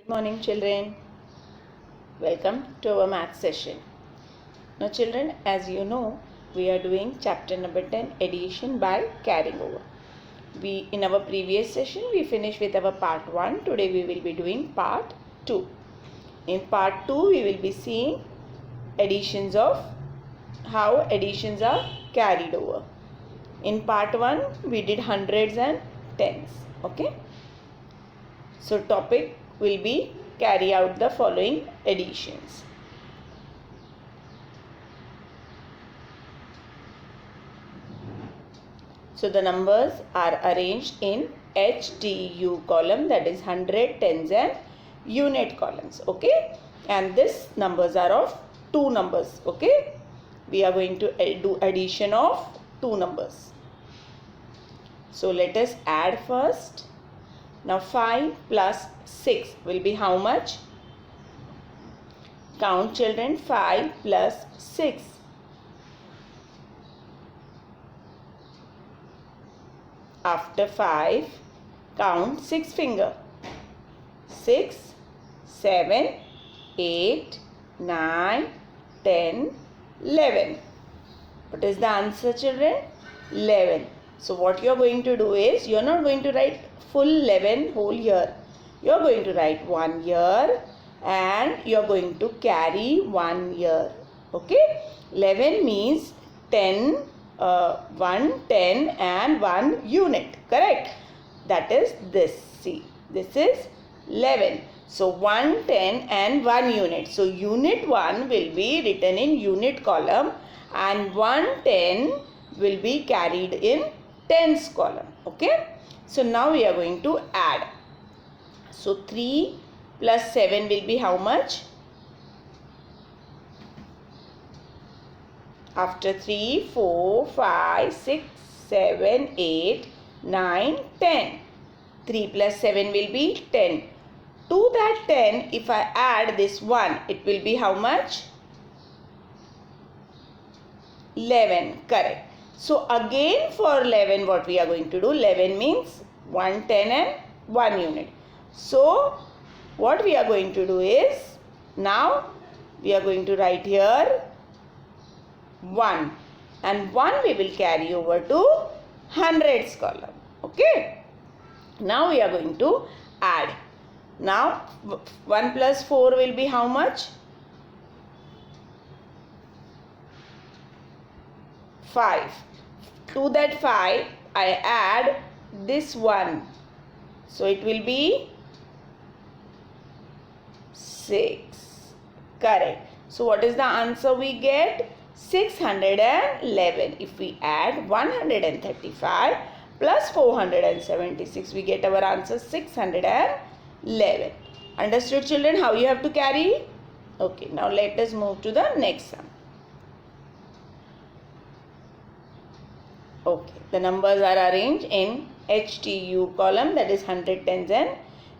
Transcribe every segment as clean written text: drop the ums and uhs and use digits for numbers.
Good morning, children. Welcome to our math session. Now children, as you know, we are doing chapter number 10, addition by carrying over. In our previous session we finished with our part 1. Today we will be doing part 2. In part 2 we will be seeing how additions are carried over. In part 1 we did hundreds and tens. Okay. So topic will be carry out the following additions. So the numbers are arranged in HTU column, that is 100, tens and unit columns. Okay, and this numbers are of two numbers. Okay, we are going to do addition of two numbers. So let us add first. Now 5 plus 6 will be how much? Count children, 5 plus 6. After 5, count 6 finger. 6, 7, 8, 9, 10, 11. What is the answer children? 11. So what you are going to do is, you are not going to write full 11 whole year. You are going to write 1 year and you are going to carry 1 year. Okay. 11 means 10, 1, 10 and 1 unit. Correct. That is this. See, this is 11. So 1, 10 and 1 unit. So unit 1 will be written in unit column and 1, 10 will be carried in tens column. Okay. So now we are going to add. So 3 plus 7 will be how much? After 3, 4, 5, 6, 7, 8, 9, 10. 3 plus 7 will be 10. To that 10, if I add this 1, it will be how much? 11. Correct. So again for 11 what we are going to do? 11 means 1, 10 and 1 unit. So what we are going to do is, now we are going to write here 1 and 1 we will carry over to hundreds column. Okay. Now we are going to add. Now 1 plus 4 will be how much? 5. To that 5 I add this 1. So it will be 6. Correct. So what is the answer we get? 611. If we add 135 plus 476, we get our answer 611. Understood children how you have to carry? Okay, now let us move to the next sum. Okay, the numbers are arranged in HTU column, that is 100, tens and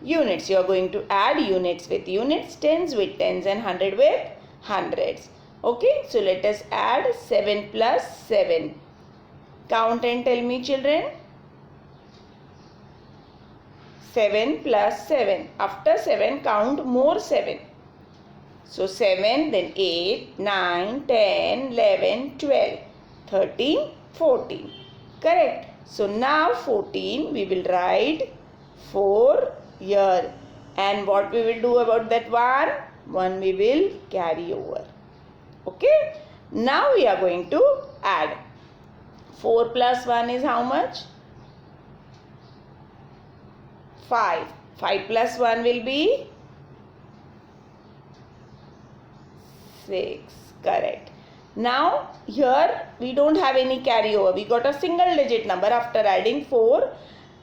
units. You are going to add units with units, tens with tens and 100 with hundreds. Okay, so let us add 7 plus 7. Count and tell me children. 7 plus 7. After 7, count more 7. So 7, then 8, 9, 10, 11, 12, 13, 14. Correct. So now 14 we will write 4 year. And what we will do about that 1? 1 we will carry over. Okay. Now we are going to add. 4 plus 1 is how much? 5. 5 plus 1 will be 6. Correct. Now here we don't have any carryover. We got a single digit number after adding 4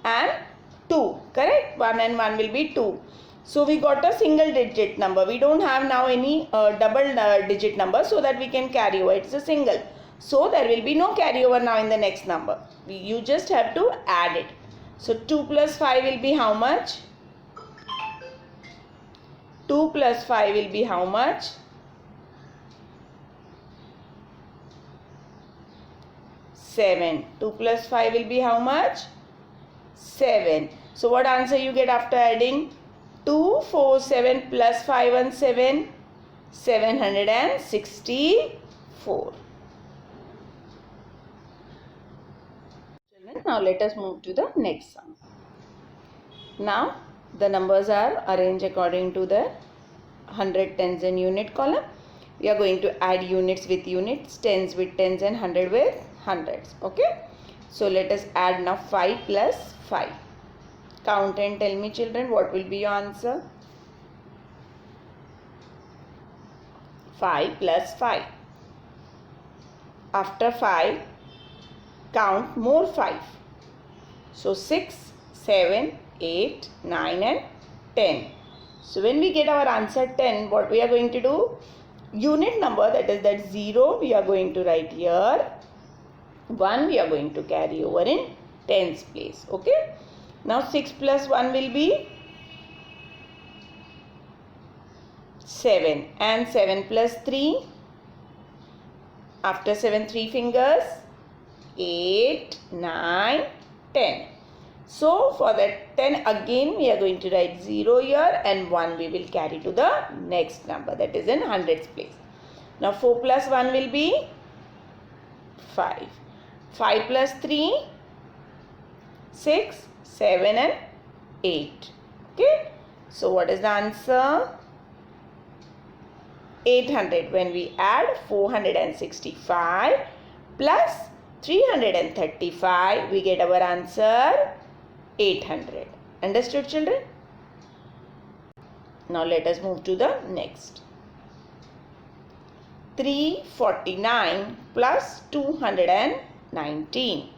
and 2. Correct. 1 and 1 will be 2. So we got a single digit number. We don't have now any double digit number so that we can carry over. It's a single. So there will be no carryover now in the next number. You just have to add it. So 2 plus 5 will be how much? 2 plus 5 will be how much? 7. 2 plus 5 will be how much? 7. So what answer you get after adding? 2, 4, 7 plus 5 and 7. 764. Children, now let us move to the next sum. Now the numbers are arranged according to the hundred, tens and unit column. We are going to add units with units, tens with tens and hundred with hundreds. Okay. So let us add now 5 plus 5. Count and tell me, children, what will be your answer? 5 plus 5. After 5, count more 5. So 6, 7, 8, 9 and 10. So when we get our answer 10, what we are going to do? Unit number, that is that 0, we are going to write here. 1 we are going to carry over in tens place. Okay. Now 6 plus 1 will be 7, and 7 plus 3, after 7 3 fingers, 8, 9, 10. So for that 10 again we are going to write 0 here, and 1 we will carry to the next number, that is in hundreds place. Now 4 plus 1 will be 5. 5 plus 3, 6, 7 and 8. Okay. So what is the answer? 800. When we add 465 plus 335, we get our answer 800. Understood, children? Now let us move to the next. 349 plus 219.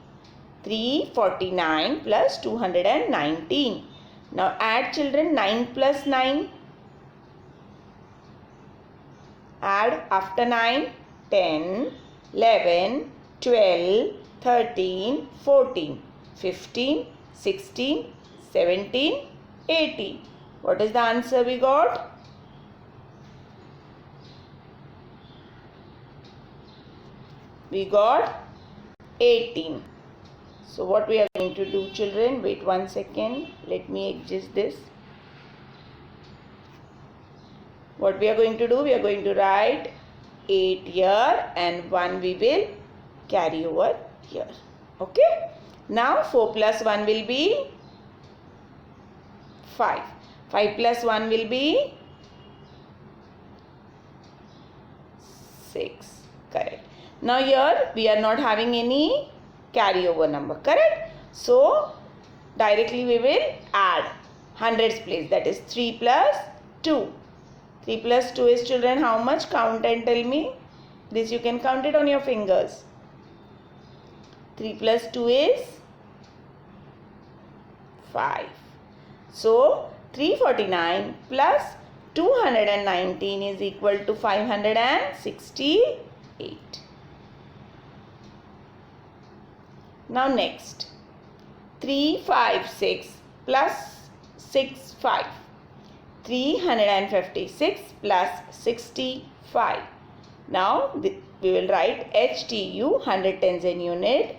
349 plus 219. Now add, children, 9 plus 9. Add after 9, 10, 11, 12, 13, 14, 15, 16, 17, 18. What is the answer we got? We got 18. So what we are going to do, children? Wait 1 second. Let me adjust this. What we are going to do? We are going to write 8 here and 1 we will carry over here. Okay. Now 4 plus 1 will be 5. 5 plus 1 will be 6. Correct. Now here we are not having any carryover number. Correct. So directly we will add hundreds place, that is 3 plus 2. 3 plus 2 is, children, how much? Count and tell me. This you can count it on your fingers. 3 plus 2 is 5. So 349 plus 219 is equal to 568. Now next, 356 plus 65. 356 plus 65. Now we will write HTU, 100, tens and unit.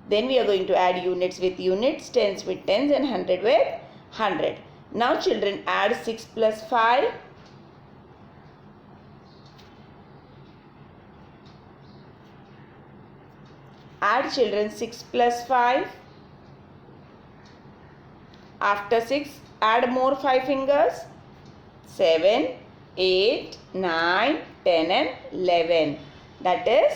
Then we are going to add units with units, tens with tens and 100 with 100. Now children, add 6 plus 5. Add, children, 6 plus 5. After 6, add more 5 fingers. 7, 8, 9, 10 and 11. That is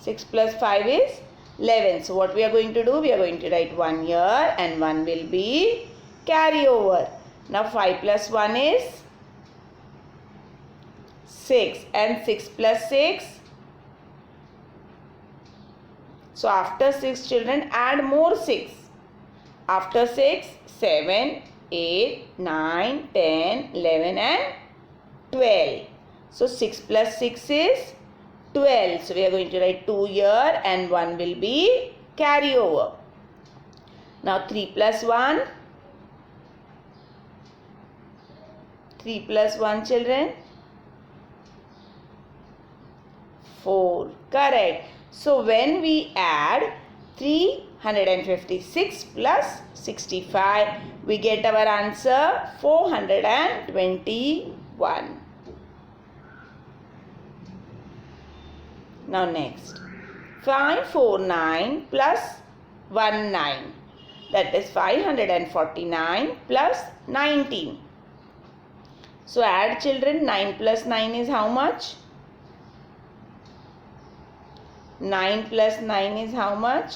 6 plus 5 is 11. So what we are going to do? We are going to write 1 here and 1 will be carry over. Now 5 plus 1 is 6 and 6 plus 6. So after 6, children, add more 6. After 6, 7, 8, 9, 10, 11 and 12. So 6 plus 6 is 12. So we are going to write 2 here and 1 will be carry over. Now 3 plus 1. 3 plus 1, children. 4. Correct. So when we add 156 plus 65. We get our answer 421. Now next. 549 plus 19. That is 549 plus 19. So add children. 9 plus 9 is how much? 9 plus 9 is how much?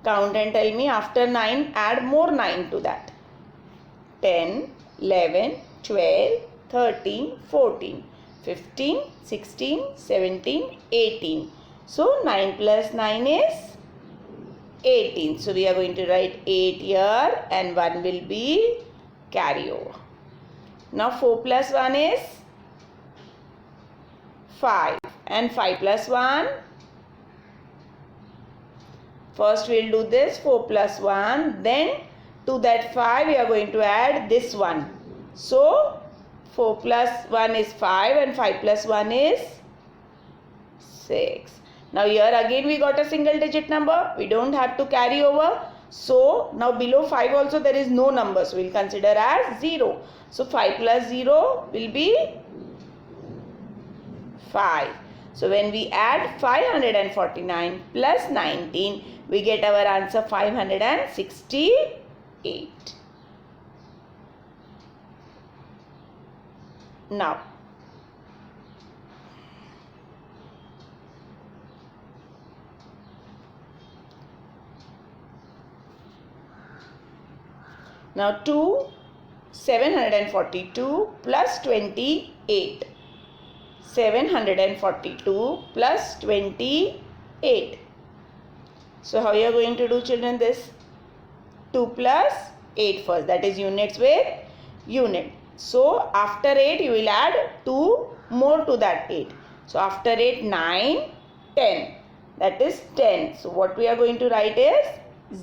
Count and tell me. After 9, add more 9 to that. 10, 11, 12, 13, 14, 15, 16, 17, 18. So 9 plus 9 is 18. So we are going to write 8 here and 1 will be carry over. Now 4 plus 1 is 5 and 5 plus 1. First we will do this 4 plus 1, then to that 5 we are going to add this one. So 4 plus 1 is 5 and 5 plus 1 is 6. Now here again we got a single digit number. We don't have to carry over. So now below 5 also there is no number. So we will consider as 0. So 5 plus 0 will be 5. So when we add 549 plus 19, we get our answer 568. Now, now 742 plus 28. 742 plus 28. So how you are going to do children this? 2 plus 8 first. That is units with unit. So after 8 you will add 2 more to that 8. So after 8 9, 10. That is 10. So what we are going to write is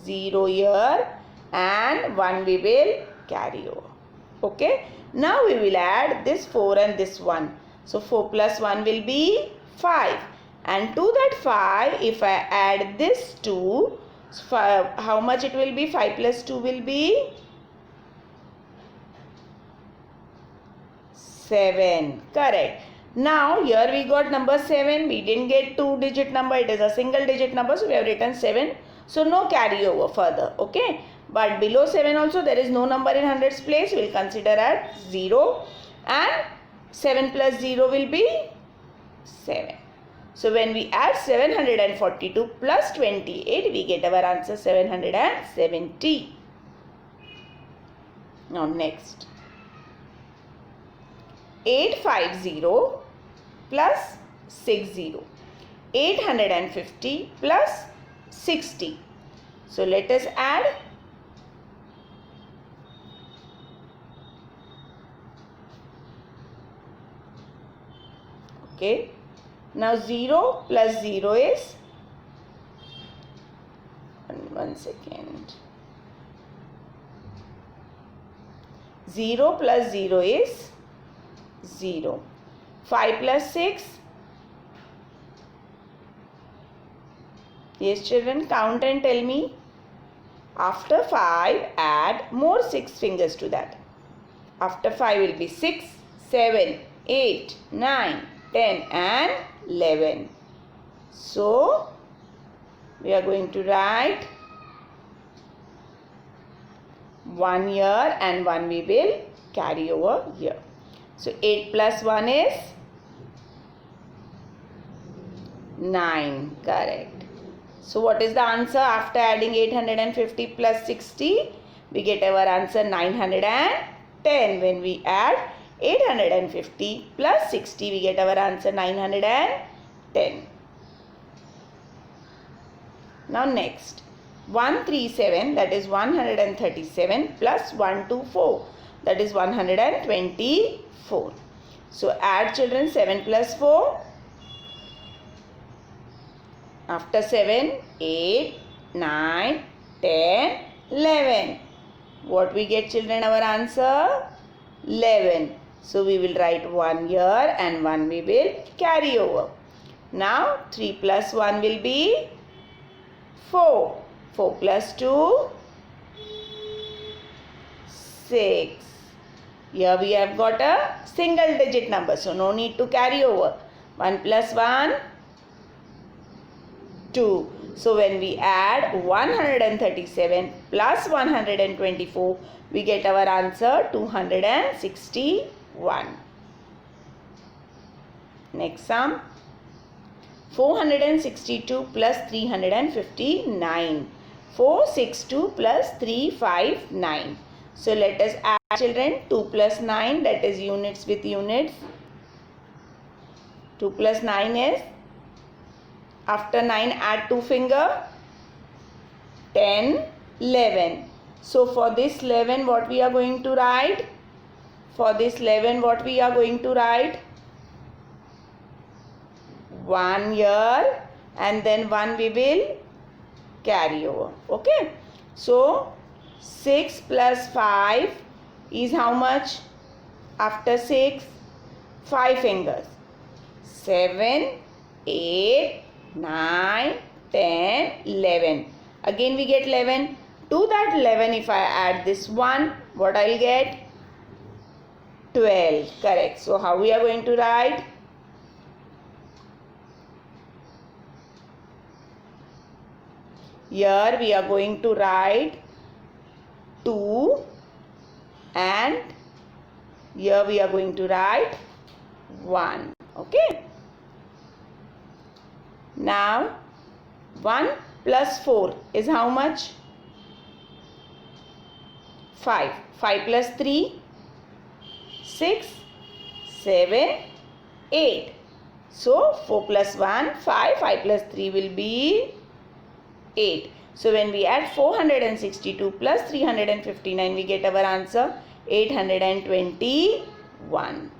0 here and 1 we will carry over. Okay. Now we will add this 4 and this 1. So 4 plus 1 will be 5. And to that 5 if I add this 2, how much it will be? 5 plus 2 will be 7. Correct. Now here we got number 7. We didn't get 2-digit number. It is a single digit number. So we have written 7. So no carry over further. Okay. But below 7 also there is no number in hundreds place. We will consider at 0. And 7 plus 0 will be 7. So when we add 742 plus 28, we get our answer 770. Now next. 850 plus 60. 850 plus 60. So let us add. Okay. Now 0 plus 0 is, one second, 0 plus 0 is 0. 5 plus 6, yes children, count and tell me. After 5 add more 6 fingers to that. After 5 will be 6, 7, 8, 9, 10 and 11. So we are going to write 1 here and 1 we will carry over here. So 8 plus 1 is 9. Correct. So what is the answer after adding 850 plus 60? We get our answer 910. When we add 850 plus 60, we get our answer 910. Now next, 137, that is 137 plus 124, that is 124. So add children 7 plus 4. After 7, 8, 9, 10, 11. What we get children? Our answer 11. So we will write 1 here and 1 we will carry over. Now 3 plus 1 will be 4. 4 plus 2, 6. Here we have got a single digit number, so no need to carry over. 1 plus 1, 2. So when we add 137 plus 124, we get our answer 261. Next sum. 462 plus 359. 462 plus 359. So let us add, children. 2 plus 9, that is units with units. 2 plus 9 is, after 9 add 2 finger. 10, 11. So for this 11 what we are going to write? For this 11 what we are going to write? 1 here and then 1 we will carry over. Okay. So 6 plus 5 is how much? After 6, 5 fingers. 7, 8, 9, 10, 11. Again we get 11. To that 11 if I add this 1, what I'll get? 12. Correct. So how we are going to write? Here we are going to write 2 and here we are going to write 1. Okay. Now 1 plus 4 is how much? 5. 5 plus 3, 6, 7, 8. So 4 plus 1, 5. 5 plus 3 will be 8. So when we add 462 plus 359, we get our answer 821.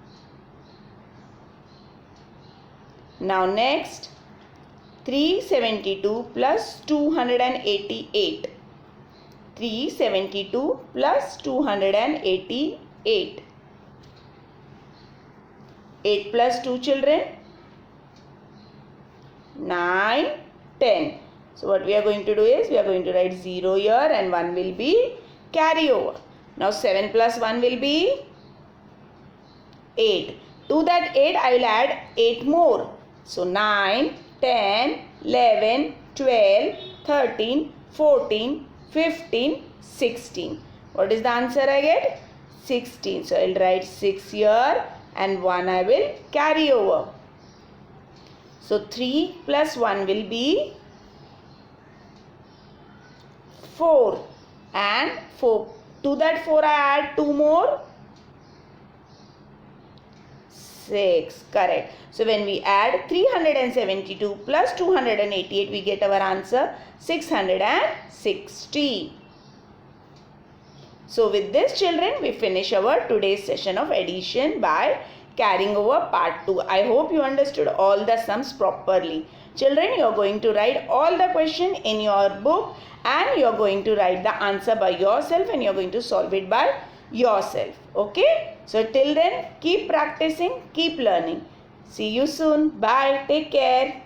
Now next, 372 plus 288. 372 plus 288. 8 plus 2 children? 9, 10. So what we are going to do is, we are going to write 0 here and 1 will be carry over. Now 7 plus 1 will be 8. To that 8 I will add 8 more. So 9, 10, 11, 12, 13, 14, 15, 16. What is the answer I get? 16. So I will write 6 here and 1 I will carry over. So 3 plus 1 will be 4 and 4. To that 4 I add 2 more. 6. Correct. So when we add 372 plus 288, we get our answer 660. So with this children, we finish our today's session of addition by carrying over part 2. I hope you understood all the sums properly. Children, you are going to write all the question in your book and you are going to write the answer by yourself and you are going to solve it by yourself. Okay? So till then, keep practicing, keep learning. See you soon. Bye. Take care.